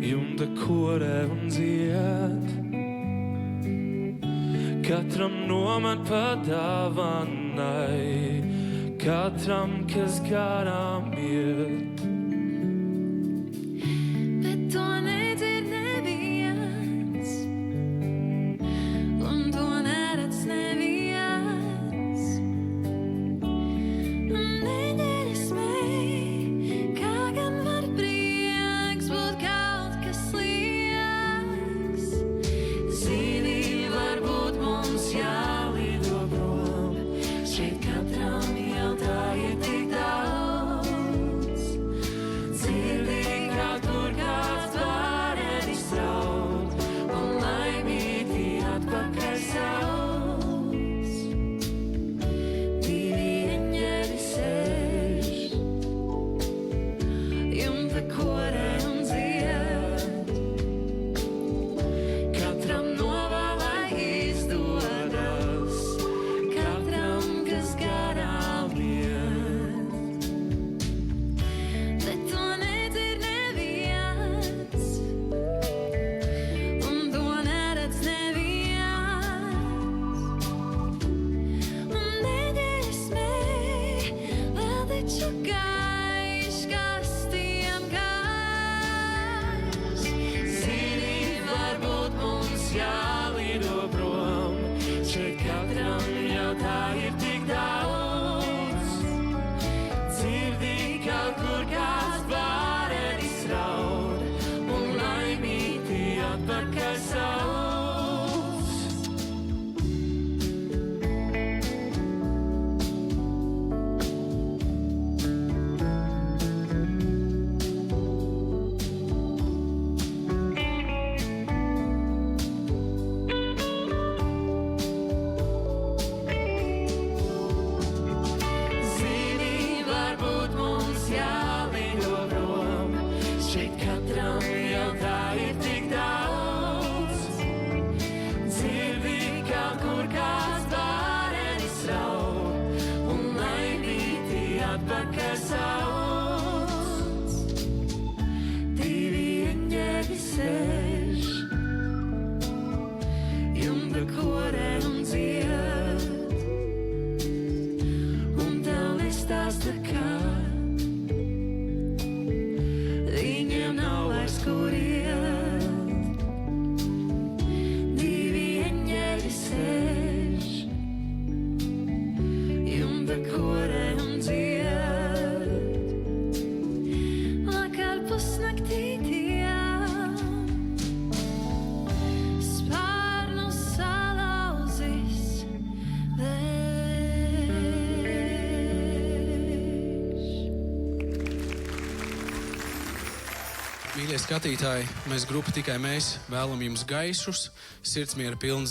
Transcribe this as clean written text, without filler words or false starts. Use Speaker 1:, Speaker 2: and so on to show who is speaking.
Speaker 1: jumta korē un dzied. Katram nomet pa dāvanai, katram, kas garām iet.
Speaker 2: Bet to nedzird neviens, un to neredz neviens. Un neģeris mei, kā gan var prieks būt kaut kas liekas. Zini, varbūt mums jālido prom, šeit katram jau tā ir tik daudz. Dzirdi, kā tur kāds bārenis raud, un laimīti atpakaļ sauc. Divi eņģeļi sēž, jumta korē un dzied. Katram novēlai izdodas, katram, kas garām iet. Bet to nedzird neviens, un to neredz neviens. Un neģeris mei, vēl taču gaišs, kas tiem gaišs. Zini, varbūt mums jālido prom, šeit katram jau tā ir tik daudz. Dzirdi, kaut kur kāds bārenis raud, un laimīti atpakaļ sauc. Zini, varbūt mums jālido prom, šeit katram jau tā ir tik daudz. Dzirdi, kaut kur kāds bārenis raud, un laimīti atpakaļ sauc. Divi eņģeļi sēž, jumta korē un dzied. Un tev nestāsta, kā viņiem nav vairs kur iet. Divi eņģeļi sēž, jumta korē un dzied. Vakar pusnaktī tiem spārnus salauzis vējš.
Speaker 3: Mīļie skatītāji, mēs grupa Tikai mēs vēlam jums gaišus, sirdsmiera pilns